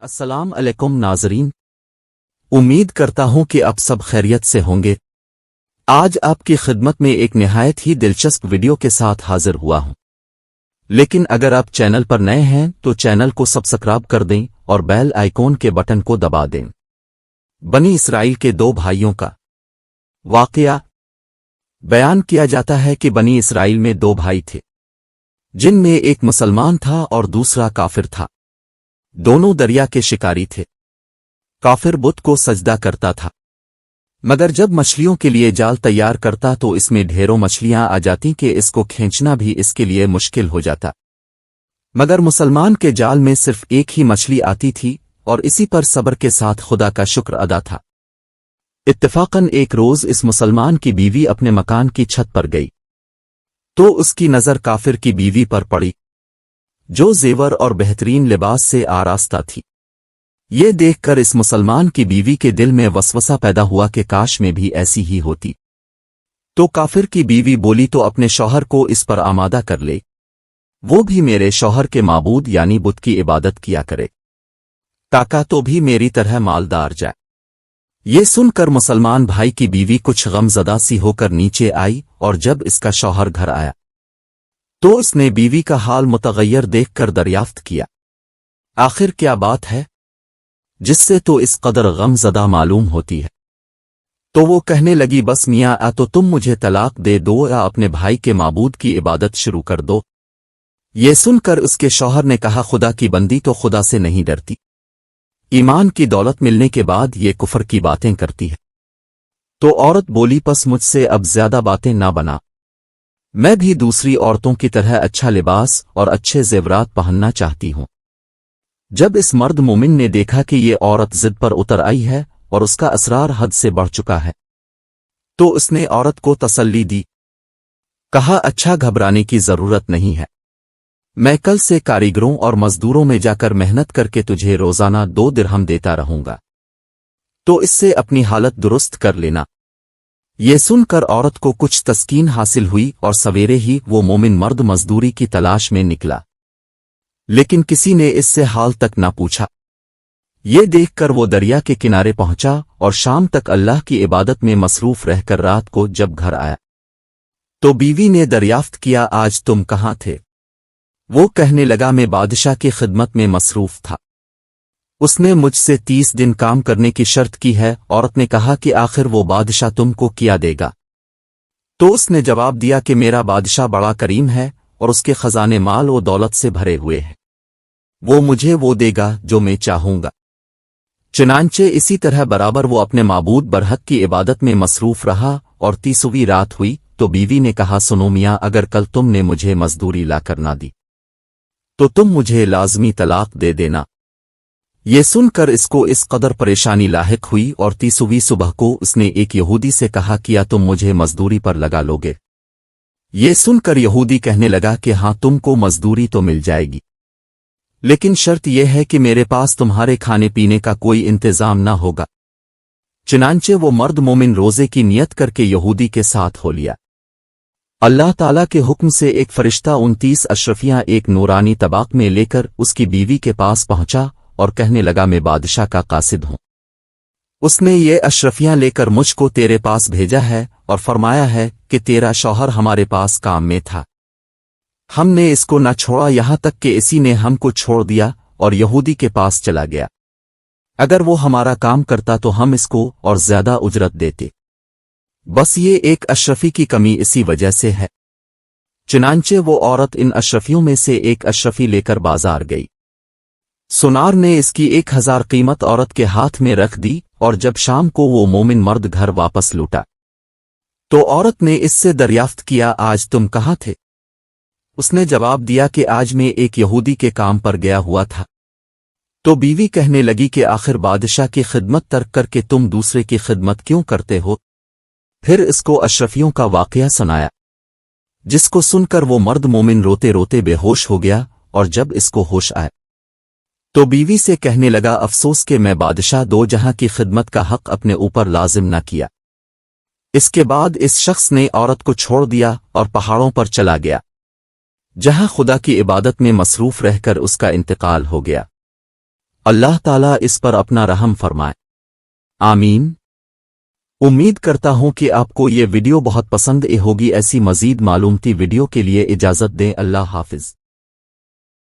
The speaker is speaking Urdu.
السلام علیکم ناظرین، امید کرتا ہوں کہ آپ سب خیریت سے ہوں گے۔ آج آپ کی خدمت میں ایک نہایت ہی دلچسپ ویڈیو کے ساتھ حاضر ہوا ہوں، لیکن اگر آپ چینل پر نئے ہیں تو چینل کو سبسکرائب کر دیں اور بیل آئیکن کے بٹن کو دبا دیں۔ بنی اسرائیل کے دو بھائیوں کا واقعہ بیان کیا جاتا ہے کہ بنی اسرائیل میں دو بھائی تھے، جن میں ایک مسلمان تھا اور دوسرا کافر تھا۔ دونوں دریا کے شکاری تھے۔ کافر بت کو سجدہ کرتا تھا، مگر جب مچھلیوں کے لیے جال تیار کرتا تو اس میں ڈھیروں مچھلیاں آ جاتی کہ اس کو کھینچنا بھی اس کے لیے مشکل ہو جاتا۔ مگر مسلمان کے جال میں صرف ایک ہی مچھلی آتی تھی اور اسی پر صبر کے ساتھ خدا کا شکر ادا تھا۔ اتفاقاً ایک روز اس مسلمان کی بیوی اپنے مکان کی چھت پر گئی تو اس کی نظر کافر کی بیوی پر پڑی، جو زیور اور بہترین لباس سے آراستہ تھی۔ یہ دیکھ کر اس مسلمان کی بیوی کے دل میں وسوسہ پیدا ہوا کہ کاش میں بھی ایسی ہی ہوتی۔ تو کافر کی بیوی بولی تو اپنے شوہر کو اس پر آمادہ کر لے، وہ بھی میرے شوہر کے معبود یعنی بت کی عبادت کیا کرے، تاکہ تو بھی میری طرح مالدار جائے۔ یہ سن کر مسلمان بھائی کی بیوی کچھ غم زدہ سی ہو کر نیچے آئی، اور جب اس کا شوہر گھر آیا تو اس نے بیوی کا حال متغیر دیکھ کر دریافت کیا، آخر کیا بات ہے جس سے تو اس قدر غم زدہ معلوم ہوتی ہے؟ تو وہ کہنے لگی، بس میاں تو تم مجھے طلاق دے دو یا اپنے بھائی کے معبود کی عبادت شروع کر دو۔ یہ سن کر اس کے شوہر نے کہا، خدا کی بندی تو خدا سے نہیں ڈرتی، ایمان کی دولت ملنے کے بعد یہ کفر کی باتیں کرتی ہے۔ تو عورت بولی، پس مجھ سے اب زیادہ باتیں نہ بنا، میں بھی دوسری عورتوں کی طرح اچھا لباس اور اچھے زیورات پہننا چاہتی ہوں۔ جب اس مرد مومن نے دیکھا کہ یہ عورت ضد پر اتر آئی ہے اور اس کا اسرار حد سے بڑھ چکا ہے تو اس نے عورت کو تسلی دی، کہا، اچھا گھبرانے کی ضرورت نہیں ہے، میں کل سے کاریگروں اور مزدوروں میں جا کر محنت کر کے تجھے روزانہ 2 درہم دیتا رہوں گا، تو اس سے اپنی حالت درست کر لینا۔ یہ سن کر عورت کو کچھ تسکین حاصل ہوئی اور سویرے ہی وہ مومن مرد مزدوری کی تلاش میں نکلا، لیکن کسی نے اس سے حال تک نہ پوچھا۔ یہ دیکھ کر وہ دریا کے کنارے پہنچا اور شام تک اللہ کی عبادت میں مصروف رہ کر رات کو جب گھر آیا تو بیوی نے دریافت کیا، آج تم کہاں تھے؟ وہ کہنے لگا، میں بادشاہ کی خدمت میں مصروف تھا، اس نے مجھ سے 30 دن کام کرنے کی شرط کی ہے۔ عورت نے کہا کہ آخر وہ بادشاہ تم کو کیا دے گا؟ تو اس نے جواب دیا کہ میرا بادشاہ بڑا کریم ہے اور اس کے خزانے مال و دولت سے بھرے ہوئے ہیں، وہ مجھے وہ دے گا جو میں چاہوں گا۔ چنانچہ اسی طرح برابر وہ اپنے معبود برحق کی عبادت میں مصروف رہا، اور 30ویں رات ہوئی تو بیوی نے کہا، سنو میاں، اگر کل تم نے مجھے مزدوری لا کر نہ دی تو تم مجھے لازمی طلاق دے دینا۔ یہ سن کر اس کو اس قدر پریشانی لاحق ہوئی، اور 30ویں صبح کو اس نے ایک یہودی سے کہا، کیا تم مجھے مزدوری پر لگا لوگے؟ یہ سن کر یہودی کہنے لگا کہ ہاں، تم کو مزدوری تو مل جائے گی، لیکن شرط یہ ہے کہ میرے پاس تمہارے کھانے پینے کا کوئی انتظام نہ ہوگا۔ چنانچہ وہ مرد مومن روزے کی نیت کر کے یہودی کے ساتھ ہو لیا۔ اللہ تعالیٰ کے حکم سے ایک فرشتہ 29 اشرفیاں ایک نورانی طباق میں لے کر اس کی بیوی کے پاس پہنچا اور کہنے لگا، میں بادشاہ کا قاصد ہوں، اس نے یہ اشرفیاں لے کر مجھ کو تیرے پاس بھیجا ہے اور فرمایا ہے کہ تیرا شوہر ہمارے پاس کام میں تھا، ہم نے اس کو نہ چھوڑا یہاں تک کہ اسی نے ہم کو چھوڑ دیا اور یہودی کے پاس چلا گیا۔ اگر وہ ہمارا کام کرتا تو ہم اس کو اور زیادہ اجرت دیتے، بس یہ ایک اشرفی کی کمی اسی وجہ سے ہے۔ چنانچہ وہ عورت ان اشرفیوں میں سے ایک اشرفی لے کر بازار گئی۔ سونار نے اس کی 1000 قیمت عورت کے ہاتھ میں رکھ دی، اور جب شام کو وہ مومن مرد گھر واپس لوٹا تو عورت نے اس سے دریافت کیا، آج تم کہاں تھے؟ اس نے جواب دیا کہ آج میں ایک یہودی کے کام پر گیا ہوا تھا۔ تو بیوی کہنے لگی کہ آخر بادشاہ کی خدمت ترک کر کے تم دوسرے کی خدمت کیوں کرتے ہو؟ پھر اس کو اشرفیوں کا واقعہ سنایا، جس کو سن کر وہ مرد مومن روتے روتے بے ہوش ہو گیا، اور جب اس کو ہوش آئے تو بیوی سے کہنے لگا، افسوس کہ میں بادشاہ 2 جہاں کی خدمت کا حق اپنے اوپر لازم نہ کیا۔ اس کے بعد اس شخص نے عورت کو چھوڑ دیا اور پہاڑوں پر چلا گیا، جہاں خدا کی عبادت میں مصروف رہ کر اس کا انتقال ہو گیا۔ اللہ تعالیٰ اس پر اپنا رحم فرمائے، آمین۔ امید کرتا ہوں کہ آپ کو یہ ویڈیو بہت پسند ہوگی۔ ایسی مزید معلوماتی ویڈیو کے لیے اجازت دیں، اللہ حافظ۔